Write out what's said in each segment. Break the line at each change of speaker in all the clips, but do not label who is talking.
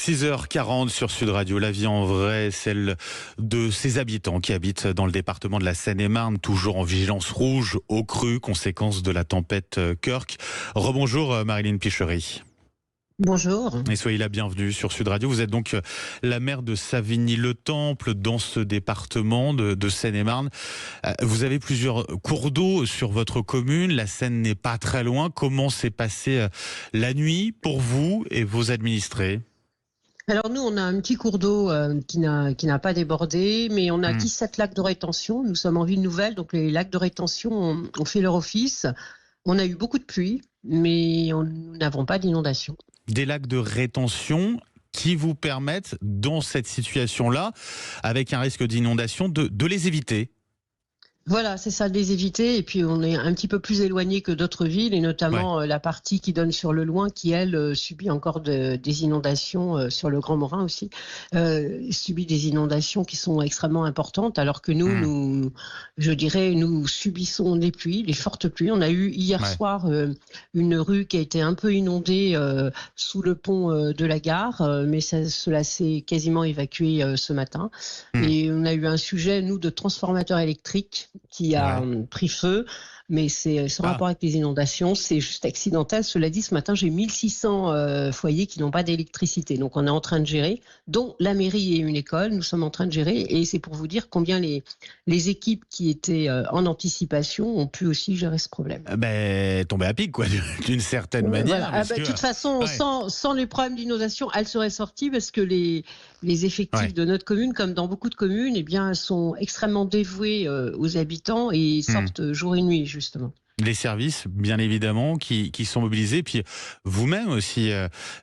6h40 sur Sud Radio, la vie en vrai, celle de ses habitants qui habitent dans le département de la Seine-et-Marne, toujours en vigilance rouge, eau crue, conséquence de la tempête Kirk. Rebonjour Marilyn Pichery.
Bonjour.
Et soyez la bienvenue sur Sud Radio. Vous êtes donc la maire de Savigny-le-Temple, dans ce département de Seine-et-Marne. Vous avez plusieurs cours d'eau sur votre commune. La Seine n'est pas très loin. Comment s'est passée la nuit pour vous et vos administrés ?
Alors nous, on a un petit cours d'eau qui n'a pas débordé, mais on a 17 lacs de rétention. Nous sommes en ville nouvelle, donc les lacs de rétention ont fait leur office. On a eu beaucoup de pluie, mais nous n'avons pas d'inondation.
Des lacs de rétention qui vous permettent, dans cette situation-là, avec un risque d'inondation, de les éviter.
Voilà, c'est ça, de les éviter. Et puis, on est un petit peu plus éloigné que d'autres villes, et notamment la partie qui donne sur le Loing, qui, elle, subit encore des inondations, sur le Grand Morin aussi, subit des inondations qui sont extrêmement importantes, alors que nous, nous subissons des pluies, des fortes pluies. On a eu hier soir une rue qui a été un peu inondée sous le pont de la gare, mais cela s'est quasiment évacué ce matin. Et on a eu un sujet, nous, de transformateur électrique qui a pris feu, mais c'est sans rapport avec les inondations, c'est juste accidentel. Cela dit, ce matin, j'ai 1600 foyers qui n'ont pas d'électricité, donc on est en train de gérer, dont la mairie et une école, nous sommes en train de gérer, et c'est pour vous dire combien les équipes qui étaient en anticipation ont pu aussi gérer ce problème.
Tomber à pic, quoi, d'une certaine manière.
De toute façon, sans les problèmes d'inondation, elle serait sortie, parce que les effectifs de notre commune, comme dans beaucoup de communes, eh bien, sont extrêmement dévoués aux habitants et sortent jour et nuit, justement.
Les services, bien évidemment, qui sont mobilisés. Puis vous-même aussi,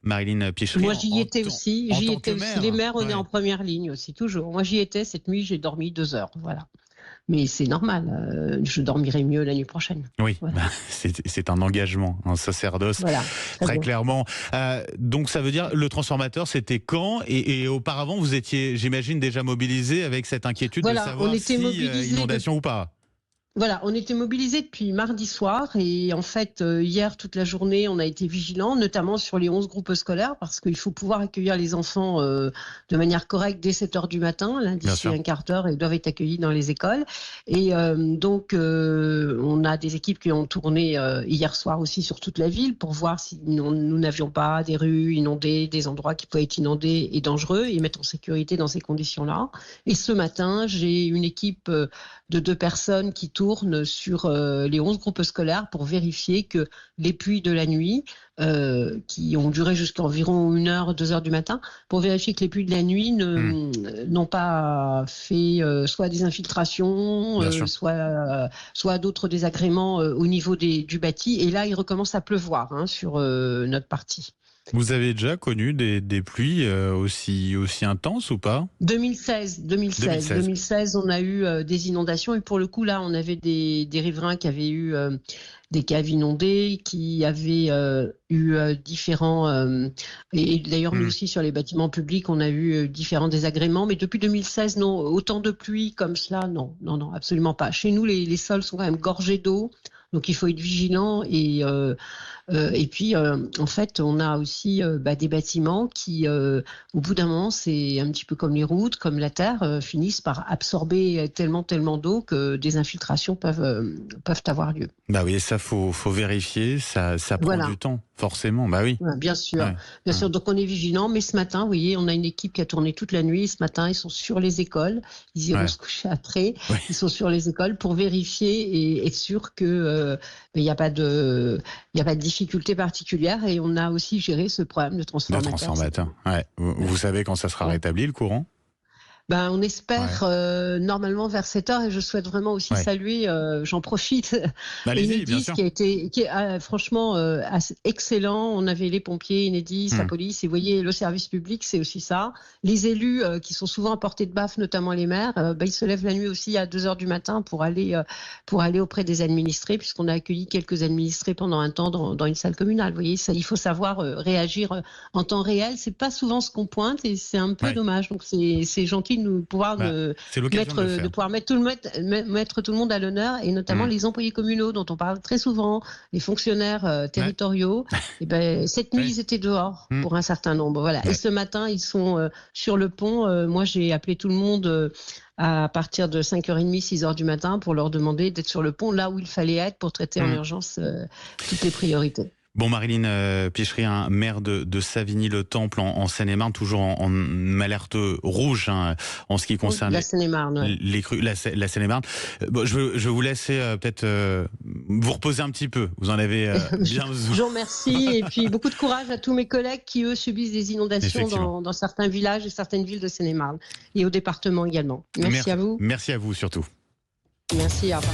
Marilyn Pichery.
Moi, j'y étais aussi. Les maires, on est en première ligne aussi, toujours. Moi, j'y étais cette nuit, j'ai dormi 2 heures. Voilà. Mais c'est normal, je dormirai mieux l'année prochaine.
Oui,
voilà.
C'est un engagement, un sacerdoce, très clairement. Donc ça veut dire, le transformateur, c'était quand ? Et auparavant, vous étiez, j'imagine, déjà mobilisé avec cette inquiétude de savoir si inondation ou pas.
Voilà, on était mobilisés depuis mardi soir, et en fait, hier, toute la journée, on a été vigilants, notamment sur les 11 groupes scolaires, parce qu'il faut pouvoir accueillir les enfants de manière correcte dès 7h du matin. D'ici un quart d'heure, ils doivent être accueillis dans les écoles. Et donc, on a des équipes qui ont tourné hier soir aussi sur toute la ville pour voir si nous n'avions pas des rues inondées, des endroits qui pouvaient être inondés et dangereux, et mettre en sécurité dans ces conditions-là. Et ce matin, j'ai une équipe de 2 personnes qui tournent sur les 11 groupes scolaires pour vérifier que les pluies de la nuit, qui ont duré jusqu'à environ 1h, 2h du matin, pour vérifier que les pluies de la nuit n'ont pas fait soit des infiltrations, soit d'autres désagréments au niveau du bâti. Et là, il recommence à pleuvoir sur notre partie.
Vous avez déjà connu des pluies aussi intenses ou pas ? 2016,
on a eu des inondations, et pour le coup là, on avait des riverains qui avaient eu des caves inondées, qui avaient eu différents... et d'ailleurs, nous aussi, sur les bâtiments publics, on a eu différents désagréments. Mais depuis 2016, non, autant de pluie comme cela, non, absolument pas. Chez nous, les sols sont quand même gorgés d'eau. Donc il faut être vigilant, et puis en fait on a aussi des bâtiments qui au bout d'un moment, c'est un petit peu comme les routes, comme la terre, finissent par absorber tellement d'eau que des infiltrations peuvent avoir lieu.
Bah oui, ça faut vérifier, ça prend du temps, forcément. Bah oui.
Bien sûr, bien sûr. Donc on est vigilant, mais ce matin, vous voyez, on a une équipe qui a tourné toute la nuit. Ce matin, ils sont sur les écoles, ils iront se coucher après. Ils sont sur les écoles pour vérifier et être sûr que il n'y a pas de difficulté particulière, et on a aussi géré ce problème de transformateur.
Vous savez quand ça sera rétabli, le courant ?
On espère normalement vers 7h, et je souhaite vraiment aussi saluer, j'en profite, Enedis qui est franchement excellent. On avait les pompiers, Enedis, la police, et vous voyez, le service public, c'est aussi ça. Les élus qui sont souvent à portée de baffe, notamment les maires, ils se lèvent la nuit aussi à 2h du matin pour aller auprès des administrés, puisqu'on a accueilli quelques administrés pendant un temps dans une salle communale. Vous voyez, ça, il faut savoir réagir en temps réel. C'est pas souvent ce qu'on pointe, et c'est un peu dommage. Donc c'est gentil aussi de pouvoir
c'est l'occasion
de pouvoir mettre tout le monde à l'honneur, et notamment les employés communaux dont on parle très souvent, les fonctionnaires territoriaux. Et ben, cette nuit, ils étaient dehors pour un certain nombre. Voilà. Et ce matin, ils sont sur le pont. Moi, j'ai appelé tout le monde à partir de 5h30, 6h du matin pour leur demander d'être sur le pont, là où il fallait être pour traiter en urgence toutes les priorités.
Bon, Marilyn Pichery, maire de Savigny-le-Temple en Seine-et-Marne, toujours en alerte rouge en ce qui concerne
la Seine-et-Marne,
les crues, la Seine-et-Marne. Bon, je vais vous laisser peut-être vous reposer un petit peu. Vous en avez bien besoin.
Je vous remercie, et puis beaucoup de courage à tous mes collègues qui, eux, subissent des inondations dans certains villages et certaines villes de Seine-et-Marne, et au département également. Merci à vous.
Merci à vous surtout.
Merci, au revoir.